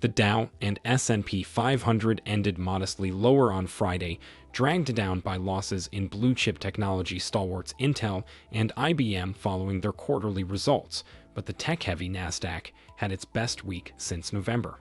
The Dow and S&P 500 ended modestly lower on Friday, dragged down by losses in blue-chip technology stalwarts Intel and IBM following their quarterly results, but the tech-heavy Nasdaq had its best week since November.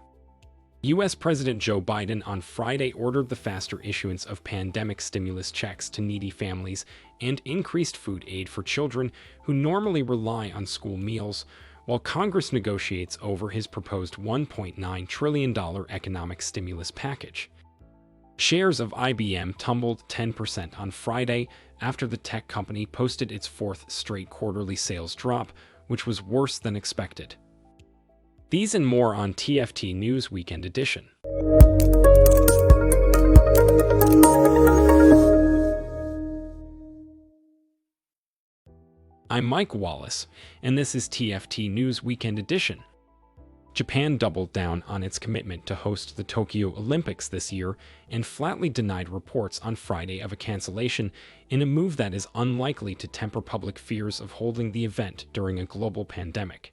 U.S. President Joe Biden on Friday ordered the faster issuance of pandemic stimulus checks to needy families and increased food aid for children who normally rely on school meals, while Congress negotiates over his proposed $1.9 trillion economic stimulus package. Shares of IBM tumbled 10% on Friday after the tech company posted its fourth straight quarterly sales drop, which was worse than expected. These and more on TFT News Weekend Edition. I'm Mike Wallace, and this is TFT News Weekend Edition. Japan doubled down on its commitment to host the Tokyo Olympics this year and flatly denied reports on Friday of a cancellation in a move that is unlikely to temper public fears of holding the event during a global pandemic.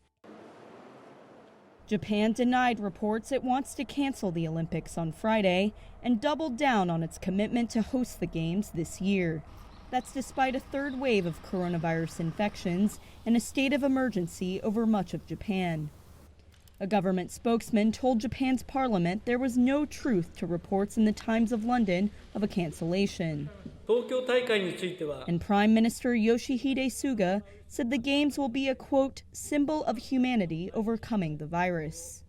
Japan denied reports it wants to cancel the Olympics on Friday and doubled down on its commitment to host the Games this year. That's despite a third wave of coronavirus infections and a state of emergency over much of Japan. A government spokesman told Japan's parliament there was no truth to reports in the Times of London of a cancellation. And Prime Minister Yoshihide Suga said the Games will be a, quote, symbol of humanity overcoming the virus.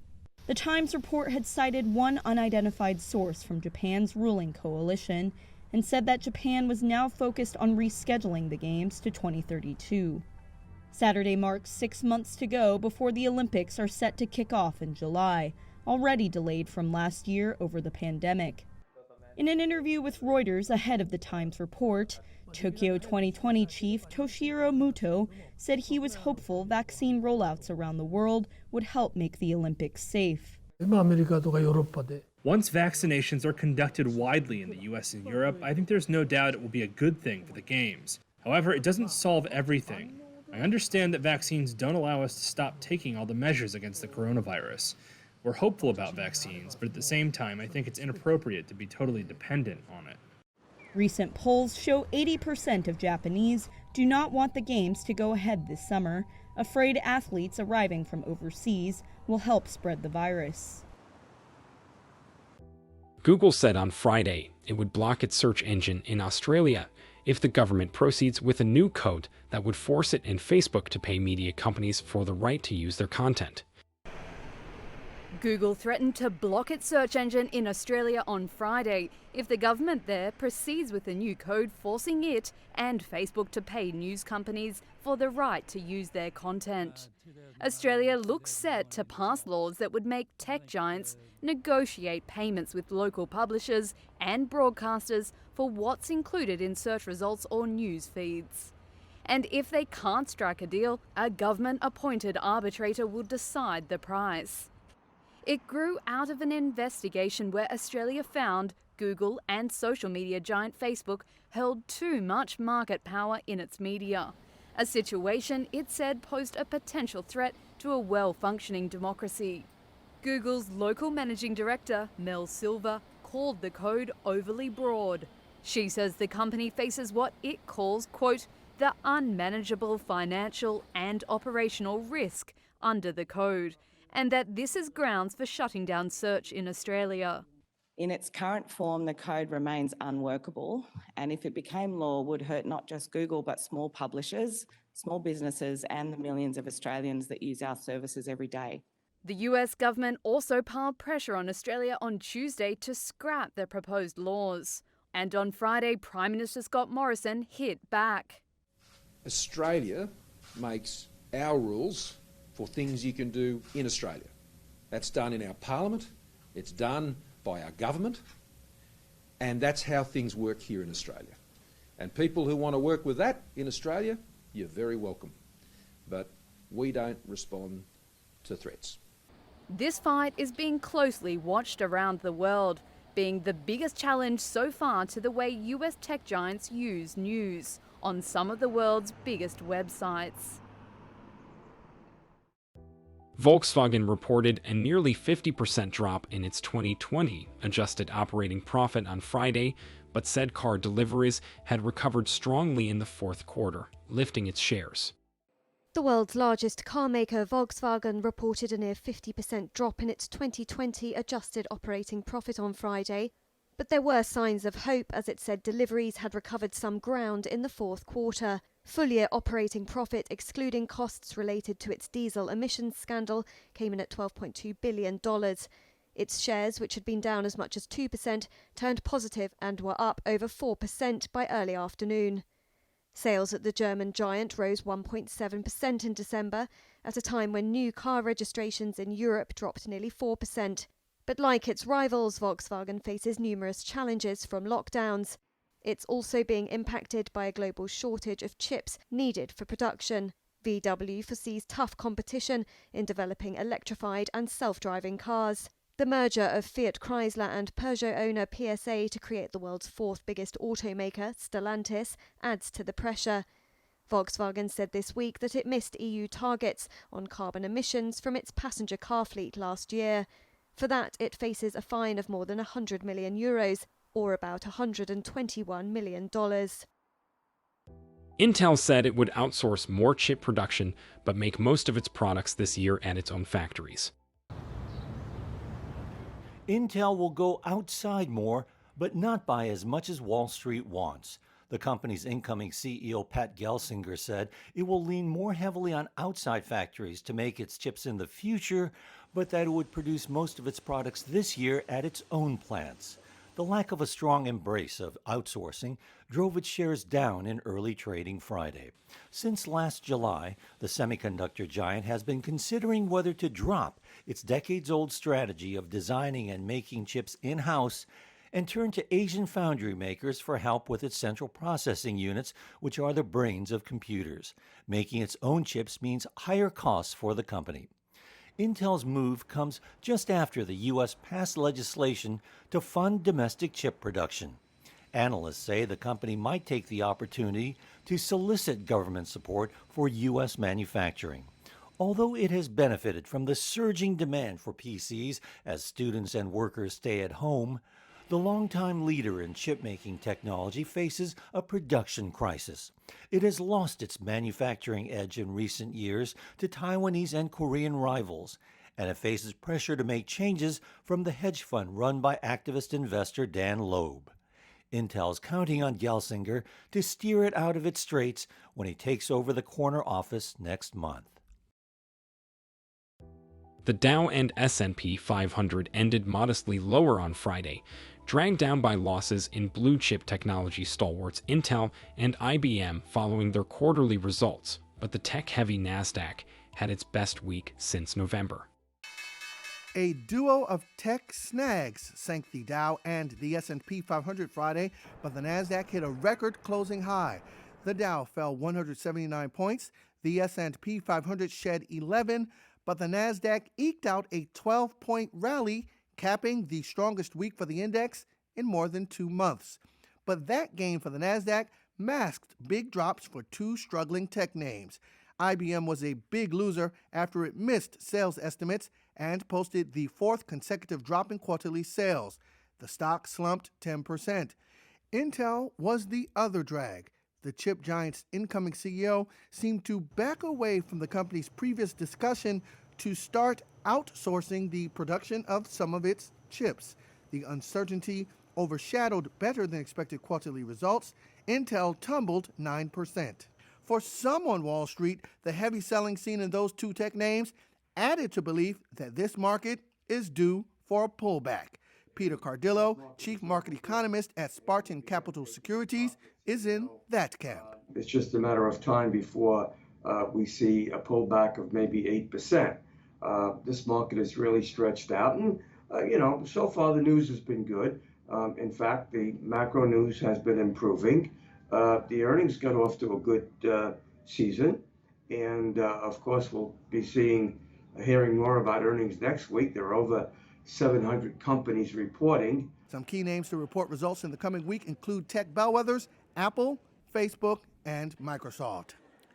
The Times report had cited one unidentified source from Japan's ruling coalition and said that Japan was now focused on rescheduling the Games to 2032. Saturday marks 6 months to go before the Olympics are set to kick off in July, already delayed from last year over the pandemic. In an interview with Reuters ahead of the Times report, Tokyo 2020 chief Toshiro Muto said he was hopeful vaccine rollouts around the world would help make the Olympics safe. Once vaccinations are conducted widely in the US and Europe, I think there's no doubt it will be a good thing for the Games. However, it doesn't solve everything. I understand that vaccines don't allow us to stop taking all the measures against the coronavirus. We're hopeful about vaccines, but at the same time, I think it's inappropriate to be totally dependent on it. Recent polls show 80% of Japanese do not want the Games to go ahead this summer, afraid athletes arriving from overseas will help spread the virus. Google said on Friday it would block its search engine in Australia if the government proceeds with a new code that would force it and Facebook to pay media companies for the right to use their content. Google threatened to block its search engine in Australia on Friday if the government there proceeds with a new code forcing it and Facebook to pay news companies for the right to use their content. Australia looks set to pass laws that would make tech giants negotiate payments with local publishers and broadcasters for what's included in search results or news feeds. And if they can't strike a deal, a government-appointed arbitrator will decide the price. It grew out of an investigation where Australia found Google and social media giant Facebook held too much market power in its media, a situation it said posed a potential threat to a well-functioning democracy. Google's local managing director, Mel Silver, called the code overly broad. She says the company faces what it calls, quote, the unmanageable financial and operational risk under the code, and that this is grounds for shutting down search in Australia. In its current form, the code remains unworkable, and if it became law, would hurt not just Google, but small publishers, small businesses, and the millions of Australians that use our services every day. The US government also piled pressure on Australia on Tuesday to scrap the proposed laws. And on Friday, Prime Minister Scott Morrison hit back. Australia makes our rules for things you can do in Australia. That's done in our parliament, it's done by our government, and that's how things work here in Australia. And people who want to work with that in Australia, you're very welcome. But we don't respond to threats. This fight is being closely watched around the world, being the biggest challenge so far to the way US tech giants use news on some of the world's biggest websites. Volkswagen reported a nearly 50% drop in its 2020 adjusted operating profit on Friday, but said car deliveries had recovered strongly in the fourth quarter, lifting its shares. The world's largest car maker, Volkswagen, reported a near 50% drop in its 2020 adjusted operating profit on Friday. But there were signs of hope, as it said deliveries had recovered some ground in the fourth quarter. Full-year operating profit, excluding costs related to its diesel emissions scandal, came in at $12.2 billion. Its shares, which had been down as much as 2%, turned positive and were up over 4% by early afternoon. Sales at the German giant rose 1.7% in December, at a time when new car registrations in Europe dropped nearly 4%. But like its rivals, Volkswagen faces numerous challenges from lockdowns. It's also being impacted by a global shortage of chips needed for production. VW foresees tough competition in developing electrified and self-driving cars. The merger of Fiat Chrysler and Peugeot owner PSA to create the world's fourth biggest automaker, Stellantis, adds to the pressure. Volkswagen said this week that it missed EU targets on carbon emissions from its passenger car fleet last year. For that, it faces a fine of more than €100 million, or about $121 million. Intel said it would outsource more chip production, but make most of its products this year at its own factories. Intel will go outside more, but not by as much as Wall Street wants. The company's incoming CEO, Pat Gelsinger, said it will lean more heavily on outside factories to make its chips in the future, but that it would produce most of its products this year at its own plants. The lack of a strong embrace of outsourcing drove its shares down in early trading Friday. Since last July, the semiconductor giant has been considering whether to drop its decades-old strategy of designing and making chips in-house and turn to Asian foundry makers for help with its central processing units, which are the brains of computers. Making its own chips means higher costs for the company. Intel's move comes just after the U.S. passed legislation to fund domestic chip production. Analysts say the company might take the opportunity to solicit government support for U.S. manufacturing. Although it has benefited from the surging demand for PCs as students and workers stay at home, the longtime leader in chip-making technology faces a production crisis. It has lost its manufacturing edge in recent years to Taiwanese and Korean rivals, and it faces pressure to make changes from the hedge fund run by activist investor Dan Loeb. Intel's counting on Gelsinger to steer it out of its straits when he takes over the corner office next month. The Dow and S&P 500 ended modestly lower on Friday, dragged down by losses in blue-chip technology stalwarts Intel and IBM following their quarterly results, but the tech-heavy Nasdaq had its best week since November. A duo of tech snags sank the Dow and the S&P 500 Friday, but the Nasdaq hit a record closing high. The Dow fell 179 points, the S&P 500 shed 11, but the Nasdaq eked out a 12-point rally, capping the strongest week for the index in more than 2 months. But that gain for the Nasdaq masked big drops for two struggling tech names. IBM was a big loser after it missed sales estimates and posted the fourth consecutive drop in quarterly sales. The stock slumped 10%. Intel was the other drag. The chip giant's incoming CEO seemed to back away from the company's previous discussion to start outsourcing the production of some of its chips. The uncertainty overshadowed better than expected quarterly results. Intel tumbled 9%. For some on Wall Street, the heavy selling seen in those two tech names added to belief that this market is due for a pullback. Peter Cardillo, chief market economist at Spartan Capital Securities, is in that camp. It's just a matter of time before we see a pullback of maybe 8%. This market is really stretched out, and so far the news has been good. In fact, the macro news has been improving. The earnings got off to a good season, and of course we'll be hearing more about earnings next week. There are over 700 companies reporting. Some key names to report results in the coming week include tech bellwethers Apple, Facebook, and Microsoft.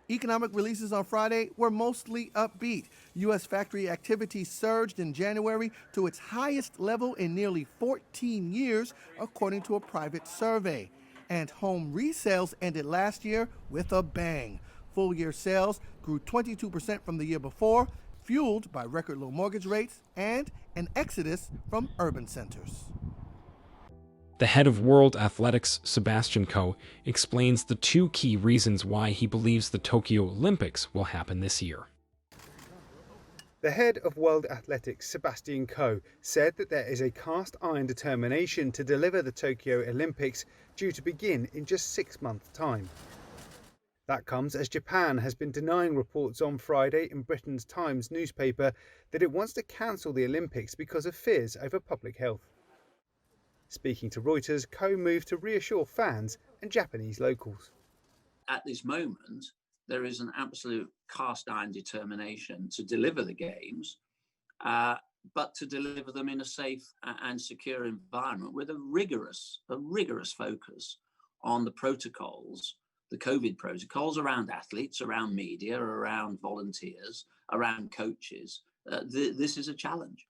Economic releases on Friday were mostly upbeat. U.S. factory activity surged in January to its highest level in nearly 14 years, according to a private survey. And home resales ended last year with a bang. Full-year sales grew 22% from the year before, fueled by record low mortgage rates and an exodus from urban centers. The head of World Athletics, Sebastian Coe, explains the two key reasons why he believes the Tokyo Olympics will happen this year. The head of World Athletics, Sebastian Coe, said that there is a cast-iron determination to deliver the Tokyo Olympics due to begin in just 6 months' time. That comes as Japan has been denying reports on Friday in Britain's Times newspaper that it wants to cancel the Olympics because of fears over public health. Speaking to Reuters, Coe moved to reassure fans and Japanese locals. At this moment, there is an absolute cast-iron determination to deliver the games, but to deliver them in a safe and secure environment with a rigorous focus on the protocols, the COVID protocols around athletes, around media, around volunteers, around coaches. This is a challenge.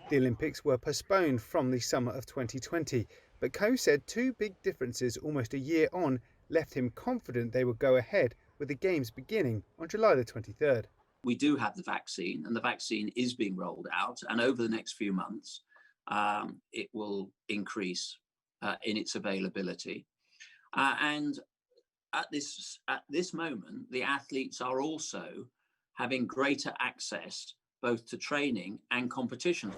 The Olympics were postponed from the summer of 2020, but Coe said two big differences almost a year on left him confident they would go ahead with the Games beginning on July the 23rd. We do have the vaccine, and the vaccine is being rolled out, and over the next few months, it will increase in its availability. And at this moment, the athletes are also having greater access both to training and competition.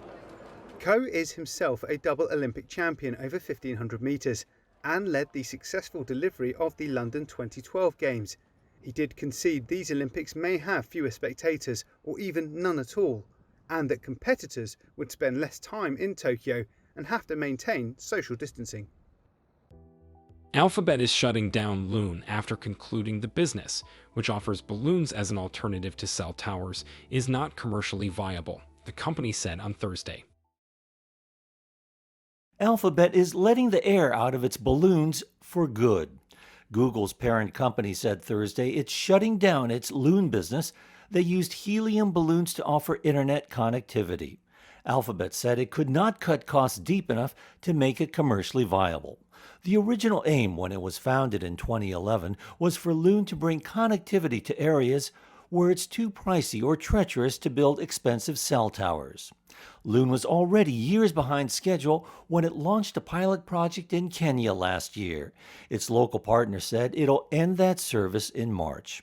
Coe is himself a double Olympic champion over 1500 metres and led the successful delivery of the London 2012 Games. He did concede these Olympics may have fewer spectators or even none at all, and that competitors would spend less time in Tokyo and have to maintain social distancing. Alphabet is shutting down Loon after concluding the business, which offers balloons as an alternative to cell towers, is not commercially viable, the company said on Thursday. Alphabet is letting the air out of its balloons for good. Google's parent company said Thursday it's shutting down its Loon business that used helium balloons to offer internet connectivity. Alphabet said it could not cut costs deep enough to make it commercially viable. The original aim when it was founded in 2011 was for Loon to bring connectivity to areas where it's too pricey or treacherous to build expensive cell towers. Loon was already years behind schedule when it launched a pilot project in Kenya last year. Its local partner said it'll end that service in March.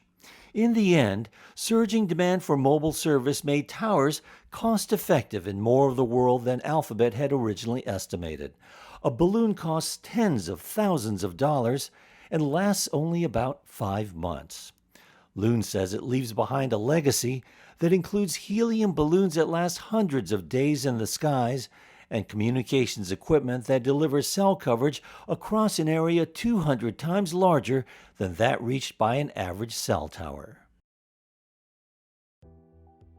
In the end, surging demand for mobile service made towers cost-effective in more of the world than Alphabet had originally estimated. A balloon costs tens of thousands of dollars and lasts only about 5 months. Loon says it leaves behind a legacy that includes helium balloons that last hundreds of days in the skies and communications equipment that delivers cell coverage across an area 200 times larger than that reached by an average cell tower.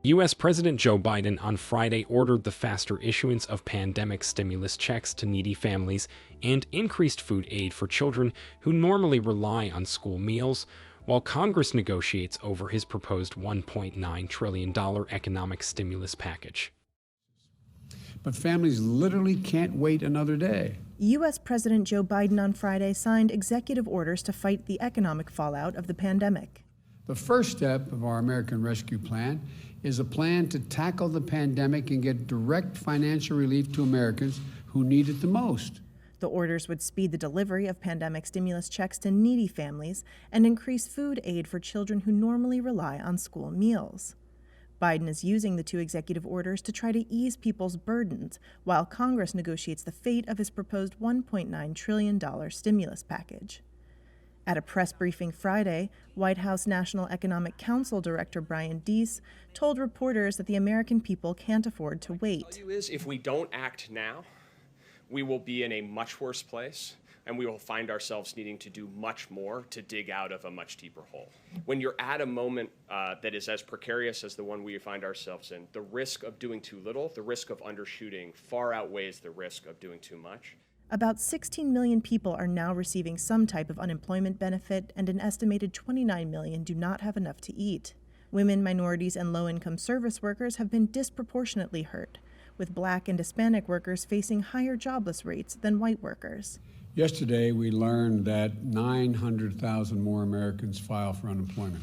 U.S. President Joe Biden on Friday ordered the faster issuance of pandemic stimulus checks to needy families and increased food aid for children who normally rely on school meals, while Congress negotiates over his proposed $1.9 trillion economic stimulus package. But families literally can't wait another day. U.S. President Joe Biden on Friday signed executive orders to fight the economic fallout of the pandemic. The first step of our American Rescue Plan is a plan to tackle the pandemic and get direct financial relief to Americans who need it the most. The orders would speed the delivery of pandemic stimulus checks to needy families and increase food aid for children who normally rely on school meals. Biden is using the two executive orders to try to ease people's burdens while Congress negotiates the fate of his proposed $1.9 trillion stimulus package. At a press briefing Friday, White House National Economic Council Director Brian Deese told reporters that the American people can't afford to wait. What I'll tell you is, if we don't act now, we will be in a much worse place, and we will find ourselves needing to do much more to dig out of a much deeper hole. When you're at a moment that is as precarious as the one we find ourselves in, the risk of doing too little, the risk of undershooting, far outweighs the risk of doing too much. About 16 million people are now receiving some type of unemployment benefit, and an estimated 29 million do not have enough to eat. Women, minorities, and low-income service workers have been disproportionately hurt, with Black and Hispanic workers facing higher jobless rates than white workers. Yesterday, we learned that 900,000 more Americans file for unemployment.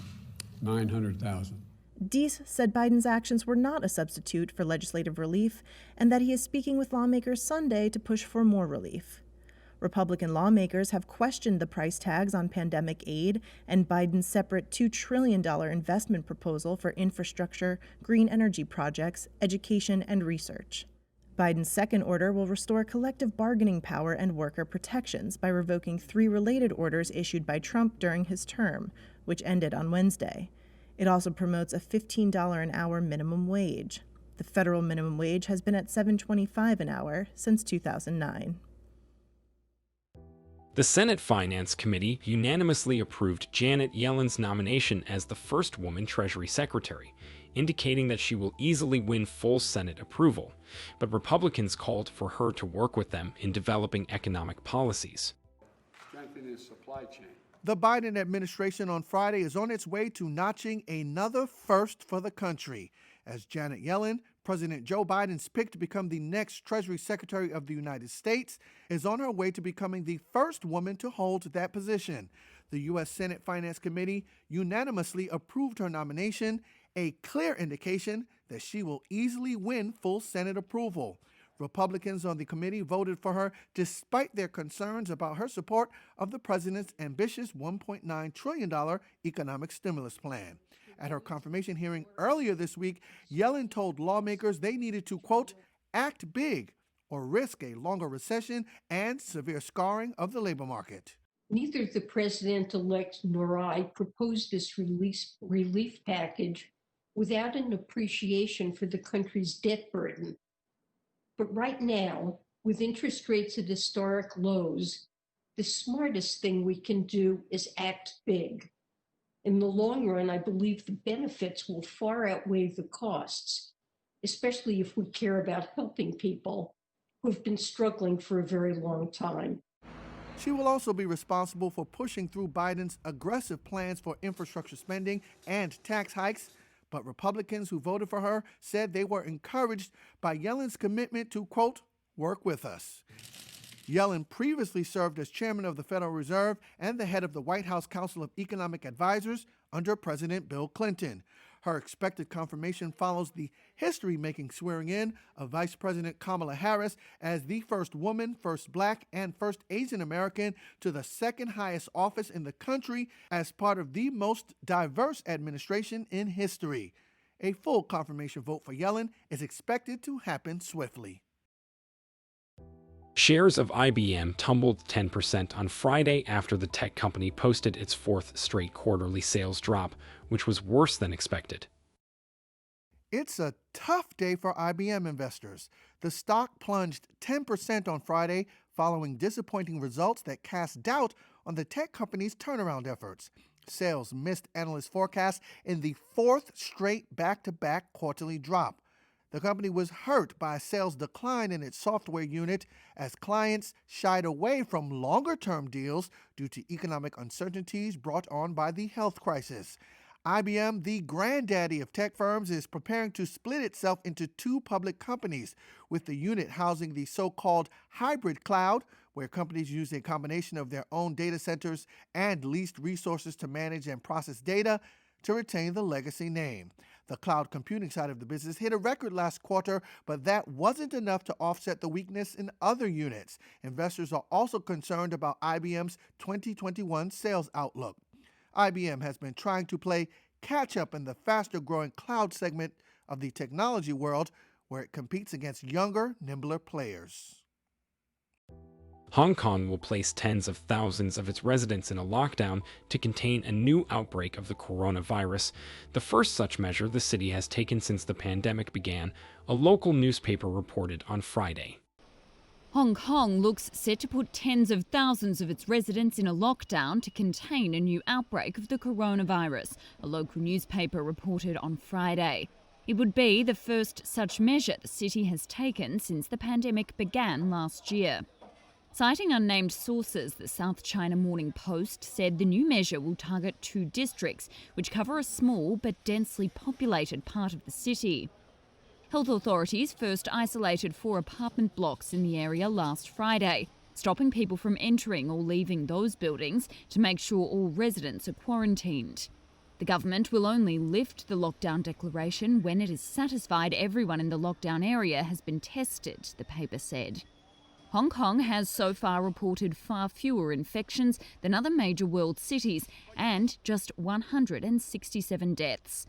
900,000. Deese said Biden's actions were not a substitute for legislative relief and that he is speaking with lawmakers Sunday to push for more relief. Republican lawmakers have questioned the price tags on pandemic aid and Biden's separate $2 trillion investment proposal for infrastructure, green energy projects, education, and research. Biden's second order will restore collective bargaining power and worker protections by revoking 3 related orders issued by Trump during his term, which ended on Wednesday. It also promotes a $15 an hour minimum wage. The federal minimum wage has been at $7.25 an hour since 2009. The Senate Finance Committee unanimously approved Janet Yellen's nomination as the first woman Treasury Secretary, indicating that she will easily win full Senate approval, but Republicans called for her to work with them in developing economic policies. Strengthening the supply chain. The Biden administration on Friday is on its way to notching another first for the country, as Janet Yellen, President Joe Biden's pick to become the next Treasury Secretary of the United States, is on her way to becoming the first woman to hold that position. The U.S. Senate Finance Committee unanimously approved her nomination, a clear indication that she will easily win full Senate approval. Republicans on the committee voted for her despite their concerns about her support of the president's ambitious $1.9 trillion economic stimulus plan. At her confirmation hearing earlier this week, Yellen told lawmakers they needed to, quote, act big or risk a longer recession and severe scarring of the labor market. Neither the president-elect nor I proposed this relief package without an appreciation for the country's debt burden. But right now, with interest rates at historic lows, the smartest thing we can do is act big. In the long run, I believe the benefits will far outweigh the costs, especially if we care about helping people who have been struggling for a very long time. She will also be responsible for pushing through Biden's aggressive plans for infrastructure spending and tax hikes. But Republicans who voted for her said they were encouraged by Yellen's commitment to, quote, work with us. Yellen previously served as chairman of the Federal Reserve and the head of the White House Council of Economic Advisors under President Bill Clinton. Her expected confirmation follows the history-making swearing-in of Vice President Kamala Harris as the first woman, first Black, and first Asian American to the second highest office in the country as part of the most diverse administration in history. A full confirmation vote for Yellen is expected to happen swiftly. Shares of IBM tumbled 10% on Friday after the tech company posted its 4th straight quarterly sales drop, which was worse than expected. It's a tough day for IBM investors. The stock plunged 10% on Friday following disappointing results that cast doubt on the tech company's turnaround efforts. Sales missed analyst forecasts in the 4th straight back-to-back quarterly drop. The company was hurt by a sales decline in its software unit as clients shied away from longer-term deals due to economic uncertainties brought on by the health crisis. IBM, the granddaddy of tech firms, is preparing to split itself into 2 public companies, with the unit housing the so-called hybrid cloud, where companies use a combination of their own data centers and leased resources to manage and process data, to retain the legacy name. The cloud computing side of the business hit a record last quarter, but that wasn't enough to offset the weakness in other units. Investors are also concerned about IBM's 2021 sales outlook. IBM has been trying to play catch-up in the faster-growing cloud segment of the technology world, where it competes against younger, nimbler players. Hong Kong will place tens of thousands of its residents in a lockdown to contain a new outbreak of the coronavirus, the first such measure the city has taken since the pandemic began, a local newspaper reported on Friday. Hong Kong looks set to put tens of thousands of its residents in a lockdown to contain a new outbreak of the coronavirus, a local newspaper reported on Friday. It would be the first such measure the city has taken since the pandemic began last year. Citing unnamed sources, the South China Morning Post said the new measure will target 2 districts, which cover a small but densely populated part of the city. Health authorities first isolated 4 apartment blocks in the area last Friday, stopping people from entering or leaving those buildings to make sure all residents are quarantined. The government will only lift the lockdown declaration when it is satisfied everyone in the lockdown area has been tested, the paper said. Hong Kong has so far reported far fewer infections than other major world cities and just 167 deaths.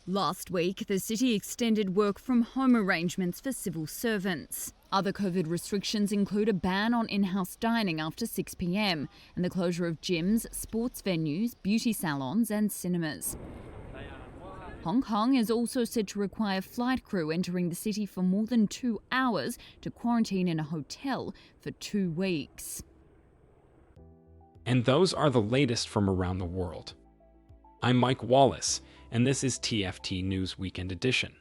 Last week, the city extended work from home arrangements for civil servants. Other COVID restrictions include a ban on in-house dining after 6 p.m. and the closure of gyms, sports venues, beauty salons and cinemas. Hong Kong is also said to require flight crew entering the city for more than 2 hours to quarantine in a hotel for 2 weeks. And those are the latest from around the world. I'm Mike Wallace, and this is TFT News Weekend Edition.